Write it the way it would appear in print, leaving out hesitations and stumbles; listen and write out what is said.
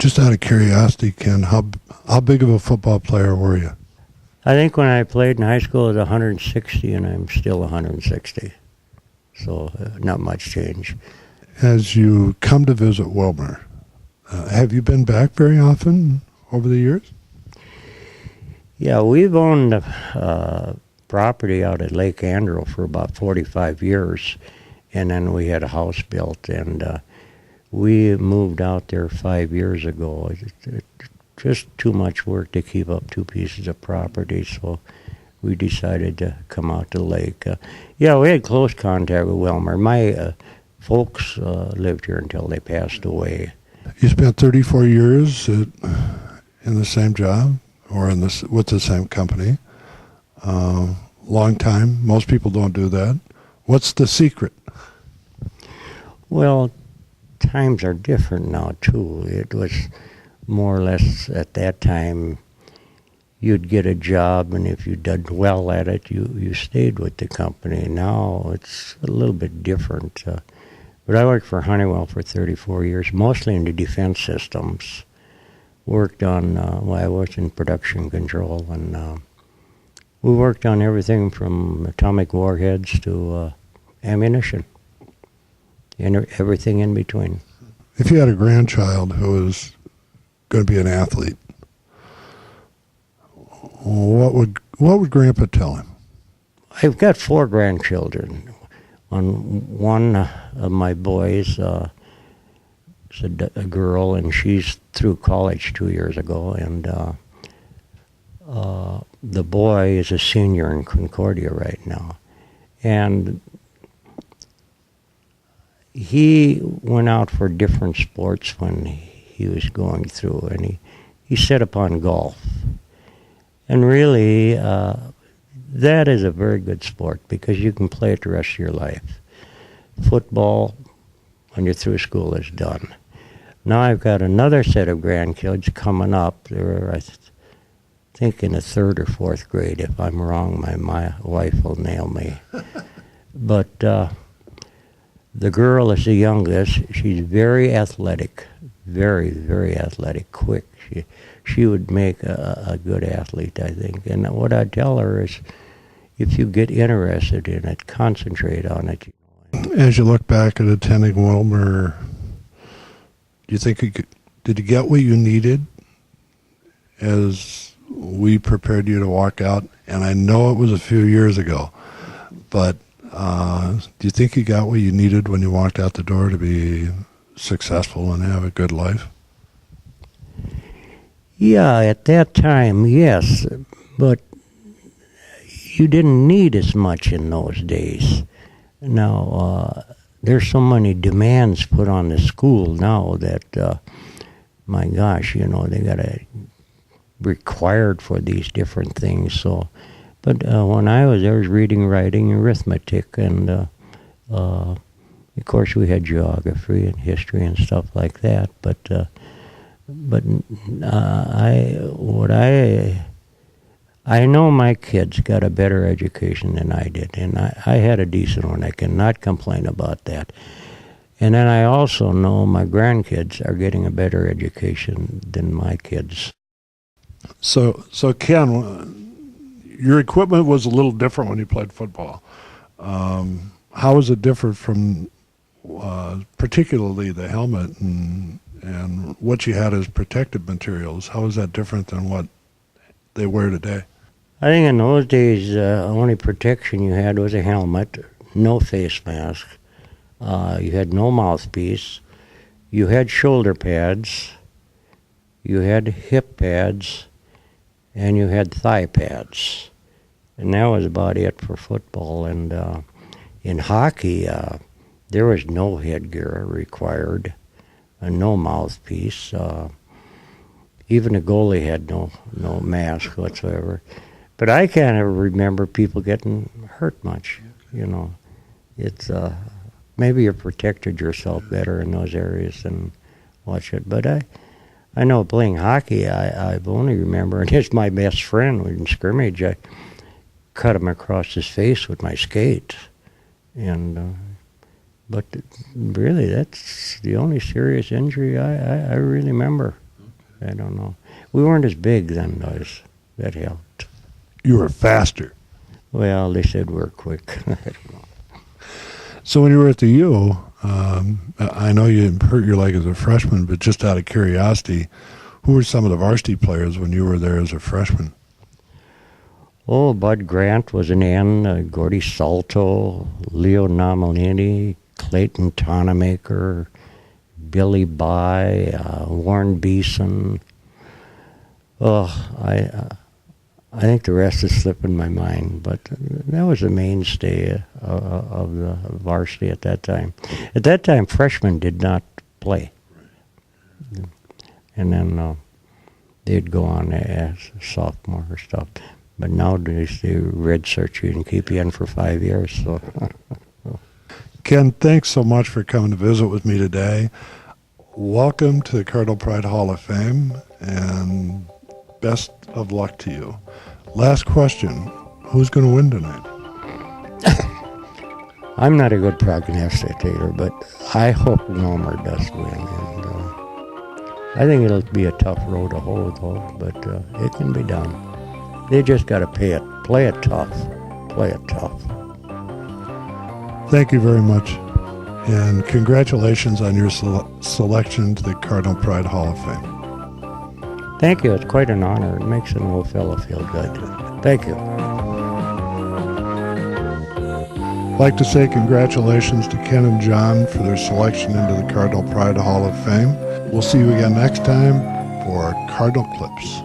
Just out of curiosity, Ken, how big of a football player were you? I think when I played in high school, it was 160, and I'm still 160. So not much change. As you come to visit Willmar, have you been back very often over the years? Yeah, we've owned property out at Lake Andrew for about 45 years, and then we had a house built, and we moved out there 5 years ago. Just too much work to keep up two pieces of property, so we decided to come out to the lake. Yeah, we had close contact with Willmar. My folks lived here until they passed away. You spent 34 years in the same job or with the same company. Long time. Most people don't do that. What's the secret? Well, times are different now, too. It was more or less at that time, you'd get a job, and if you did well at it, you stayed with the company. Now it's a little bit different. But I worked for Honeywell for 34 years, mostly in the defense systems. Worked on, I was in production control, and we worked on everything from atomic warheads to ammunition, and everything in between. If you had a grandchild who was going to be an athlete, what would Grandpa tell him? I've got 4 grandchildren. One of my boys is a girl, and she's through college 2 years ago, and the boy is a senior in Concordia right now. And he went out for different sports when he was going through, and he set upon golf. And really, that is a very good sport because you can play it the rest of your life. Football, when you're through school, is done. Now I've got another set of grandkids coming up. They're, I think, in the 3rd or 4th grade. If I'm wrong, my wife will nail me. But the girl is the youngest. She's very athletic, very, very athletic, quick. She would make a good athlete, I think. And what I tell her is, if you get interested in it, concentrate on it. As you look back at attending Willmar, do you think did you get what you needed as we prepared you to walk out? And I know it was a few years ago, but do you think you got what you needed when you walked out the door to be successful and have a good life? Yeah, at that time, yes, but you didn't need as much in those days. Now, there's so many demands put on the school now that, my gosh, they got to required for these different things. So, but when I was there, was reading, writing, arithmetic, and of course we had geography and history and stuff like that. But I know my kids got a better education than I did, and I had a decent one. I cannot complain about that. And then I also know my grandkids are getting a better education than my kids. So Ken, your equipment was a little different when you played football. How was it different from particularly the helmet and what you had as protective materials? How is that different than what they wear today? I think in those days, only protection you had was a helmet, no face mask. You had no mouthpiece. You had shoulder pads. You had hip pads. And you had thigh pads. And that was about it for football. And in hockey, there was no headgear required, no mouthpiece. Even the goalie had no mask whatsoever. But I can't ever remember people getting hurt much, It's maybe you protected yourself better in those areas and watch it. But I know playing hockey, I've only remember, and it's my best friend in scrimmage, I cut him across his face with my skate. And but really, that's the only serious injury I really remember. I don't know. We weren't as big then, guys. That helped. You were faster. Well, they said we're quick. I don't know. So when you were at the U, I know you didn't hurt your leg as a freshman, but just out of curiosity, who were some of the varsity players when you were there as a freshman? Oh, Bud Grant was an N, Gordy Salto, Leo Nomalini, Clayton Tonemaker, Billy By, Warren Beeson. Oh, I think the rest is slipping my mind, but that was the mainstay of the varsity at that time. At that time, freshmen did not play. And then they'd go on as sophomore or stuff. But nowadays, they redshirt you and keep you in for 5 years. So, Ken, thanks so much for coming to visit with me today. Welcome to the Cardinal Pride Hall of Fame, and best of luck to you. Last question. Who's going to win tonight? I'm not a good prognosticator, but I hope Willmar does win. And I think it'll be a tough road to hoe, though, but it can be done. They just got to play it tough. Play it tough. Thank you very much, and congratulations on your selection to the Cardinal Pride Hall of Fame. Thank you. It's quite an honor. It makes an old fellow feel good. Thank you. I'd like to say congratulations to Ken and John for their selection into the Cardinal Pride Hall of Fame. We'll see you again next time for Cardinal Clips.